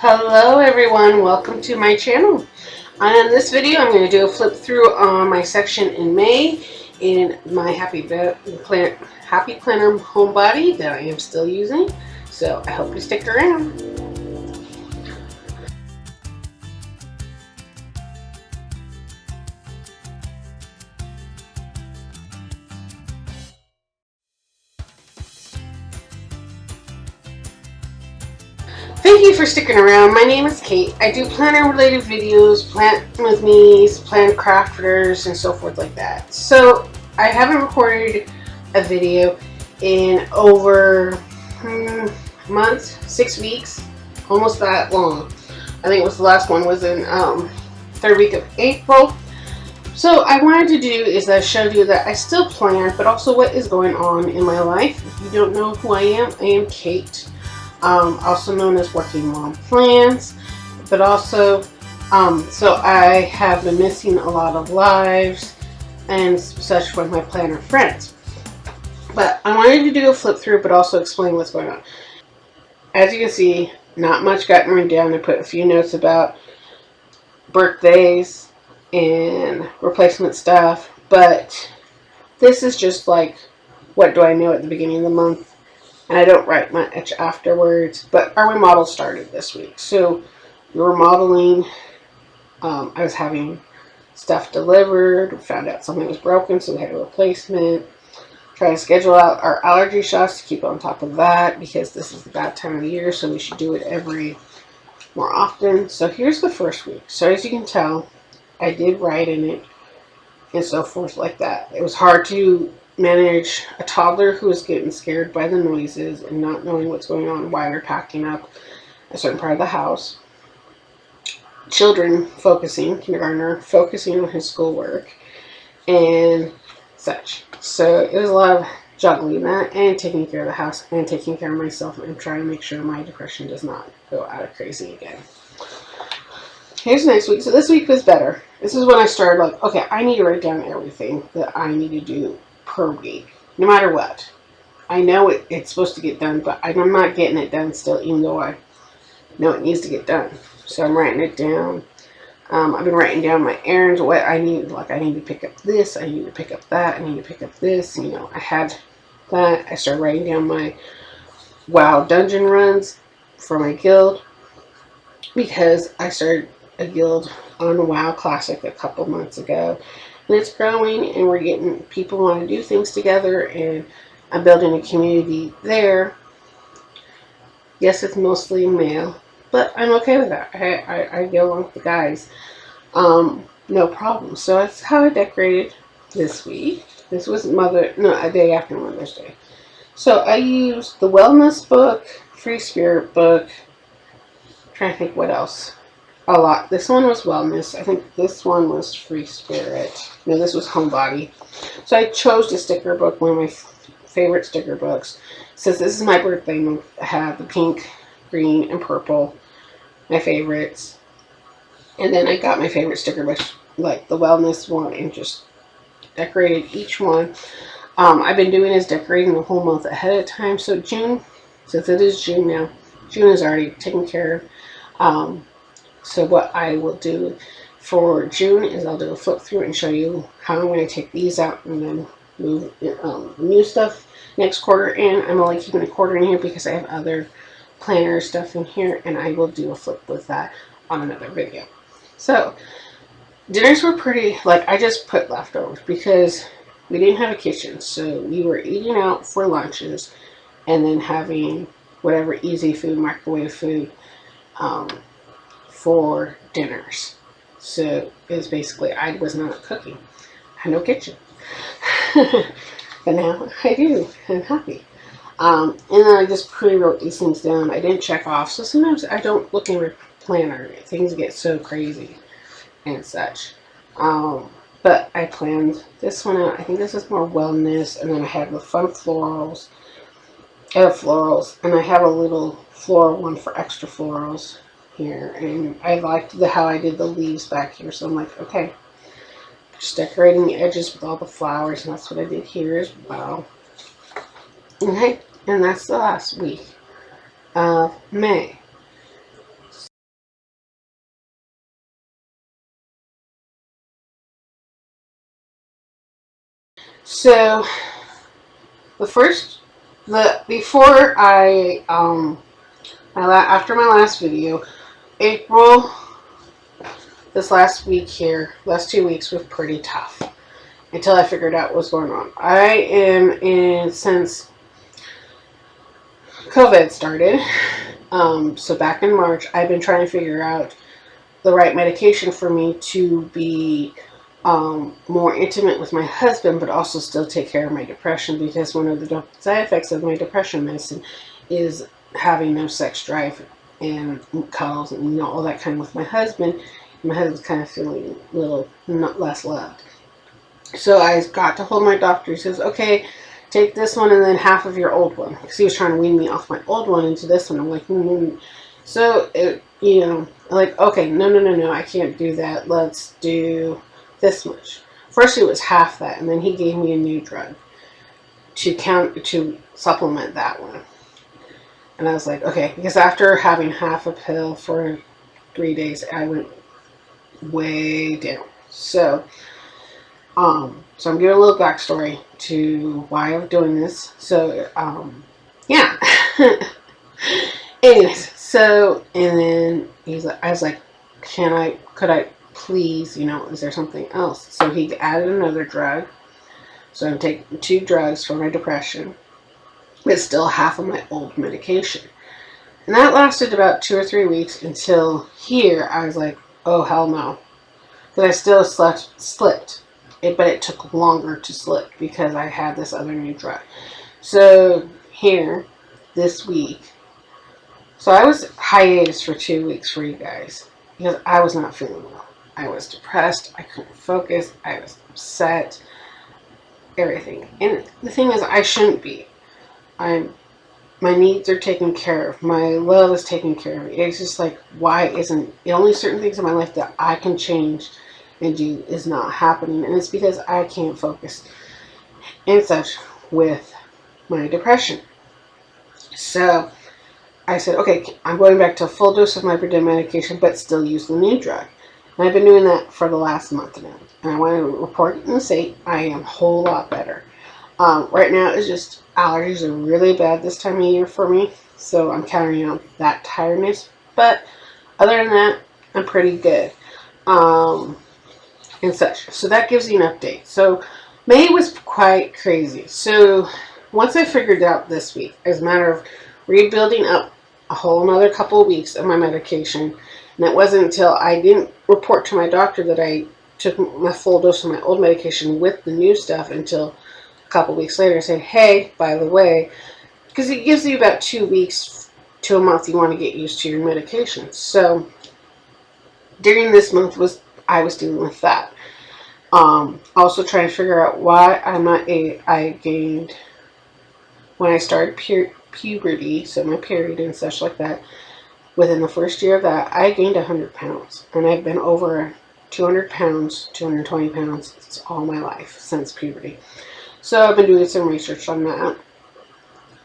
Hello everyone, welcome to my channel. On this video I'm going to do a flip through on my section in May in my Happy Planner Homebody that I am still using. So I hope you stick around. Thank you for sticking around. My name is Kate. I do planner related videos, plant with me's, plan crafters, and so forth like that. So I haven't recorded a video in over a month, 6 weeks, almost that long. I think it was the last one was in third week of April. So I wanted to do is I showed you that I still plan, but also what is going on in my life. If you don't know who I am Kate. Also known as Working Mom Plans, but also so I have been missing a lot of lives and such from my planner friends. But I wanted to do a flip through, but also explain what's going on. As you can see, not much got written down. I put a few notes about birthdays and replacement stuff, but this is just like, what do I know at the beginning of the month? And I don't write much afterwards, but our remodel started this week. So we were remodeling. I was having stuff delivered. We found out something was broken, so we had a replacement. Trying to schedule out our allergy shots to keep on top of that, because this is the bad time of the year, so we should do it every more often. So here's the first week. So as you can tell, I did write in it and so forth like that. It was hard to manage a toddler who is getting scared by the noises and not knowing what's going on while they're packing up a certain part of the house. Children kindergartner focusing on his schoolwork and such. So it was a lot of juggling that and taking care of the house and taking care of myself and trying to make sure my depression does not go out of crazy again. Here's next week. So this week was better. This is when I started like, okay, I need to write down everything that I need to do per week, no matter what. I know it's supposed to get done, but I'm not getting it done still, even though I know it needs to get done. So I'm writing it down. I've been writing down my errands, what I need. Like, I need to pick up this, I need to pick up that, I need to pick up this. You know, I had that. I started writing down my WoW dungeon runs for my guild, because I started a guild on WoW Classic a couple months ago. And it's growing, and we're getting people want to do things together, and I'm building a community there. Yes, it's mostly male, but I'm okay with that. I go along with the guys. No problem. So that's how I decorated this week. This was a day after Mother's Day. So I used the wellness book, free spirit book. I'm trying to think what else. A lot. This one was wellness. I think this one was free spirit. No, this was homebody. So I chose the sticker book, one of my favorite sticker books. Since this is my birthday month, I have the pink, green, and purple, my favorites. And then I got my favorite sticker book, like the wellness one, and just decorated each one. I've been doing is decorating the whole month ahead of time. So June, since it is June now, June is already taken care of. So what I will do for June is I'll do a flip through and show you how I'm going to take these out and then move new stuff next quarter. And I'm only keeping a quarter in here because I have other planner stuff in here, and I will do a flip with that on another video. So dinners were pretty, like, I just put leftovers because we didn't have a kitchen, so we were eating out for lunches and then having whatever easy food, microwave food, for dinners. So it was basically, I was not cooking. I had no kitchen. But now I do. I'm happy. And then I just pre-wrote these things down. I didn't check off. So sometimes I don't look in my planner. Things get so crazy and such. But I planned this one out. I think this is more wellness. And then I have the fun florals. I have florals. And I have a little floral one for extra florals here, and I liked how I did the leaves back here, so I'm like, okay, just decorating the edges with all the flowers, and that's what I did here as well. Okay, and that's the last week of May. So before I after my last video, April, this last week here, last 2 weeks was pretty tough until I figured out what was going on. I am in, since COVID started, so back in March, I've been trying to figure out the right medication for me to be more intimate with my husband, but also still take care of my depression, because one of the side effects of my depression medicine is having no sex drive and cuddles and all that kind of with my husband. My husband's kind of feeling a little less loved. So I got to hold my doctor. He says, okay, take this one and then half of your old one. Because he was trying to wean me off my old one into this one. I'm like, So, like, okay, no, I can't do that. Let's do this much. First it was half that, and then he gave me a new drug to supplement that one. And I was like, okay, because after having half a pill for 3 days, I went way down. So I'm giving a little backstory to why I'm doing this. So, yeah. Anyways, so, and then I was like, could I please, is there something else? So he added another drug. So I'm taking 2 drugs for my depression, but still half of my old medication. And that lasted about 2 or 3 weeks until here I was like, oh, hell no. But I still slipped. But it took longer to slip because I had this other new drug. So here, this week, so I was hiatus for 2 weeks for you guys because I was not feeling well. I was depressed. I couldn't focus. I was upset. Everything. And the thing is, I shouldn't be. My needs are taken care of. My love is taken care of. It's just like, why isn't it? Only certain things in my life that I can change and do is not happening, and it's because I can't focus and such with my depression. So I said, okay, I'm going back to a full dose of my medication, but still use the new drug. And I've been doing that for the last month now, and I want to report and say I am a whole lot better. Right now it's just allergies are really bad this time of year for me, so I'm counting on that tiredness, but other than that, I'm pretty good. And such. So that gives you an update. So May was quite crazy. So once I figured out this week, as a matter of rebuilding up a whole another couple of weeks of my medication, and it wasn't until I didn't report to my doctor that I took my full dose of my old medication with the new stuff until a couple of weeks later, saying, hey, by the way, because it gives you about 2 weeks to a month you want to get used to your medication. So during this month I was dealing with that. Also trying to figure out why I gained, when I started puberty, so my period and such like that, within the first year of that, I gained 100 pounds. And I've been over 200 pounds, 220 pounds all my life since puberty. So I've been doing some research on that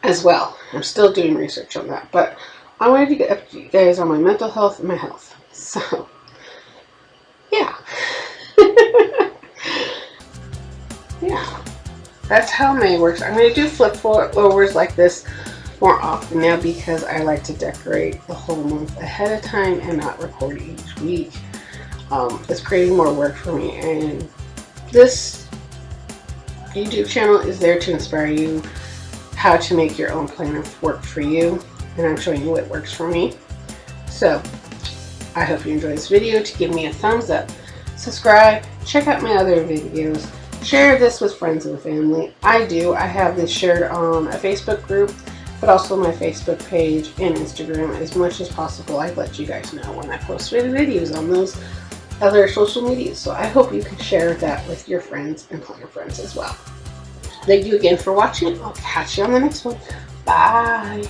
as well. I'm still doing research on that. But I wanted to get up to you guys on my mental health and my health. So, yeah. Yeah, that's how May works. I'm going to do flip overs like this more often now because I like to decorate the whole month ahead of time and not record each week. It's creating more work for me, and this YouTube channel is there to inspire you how to make your own planner work for you, and I'm showing you what works for me. So I hope you enjoyed this video. To give me a thumbs up, subscribe, check out my other videos, share this with friends and family. I have this shared on a Facebook group, but also my Facebook page and Instagram. As much as possible, I let you guys know when I post videos on those other social medias. So I hope you can share that with your friends and planner friends as well. Thank you again for watching. I'll catch you on the next one. Bye.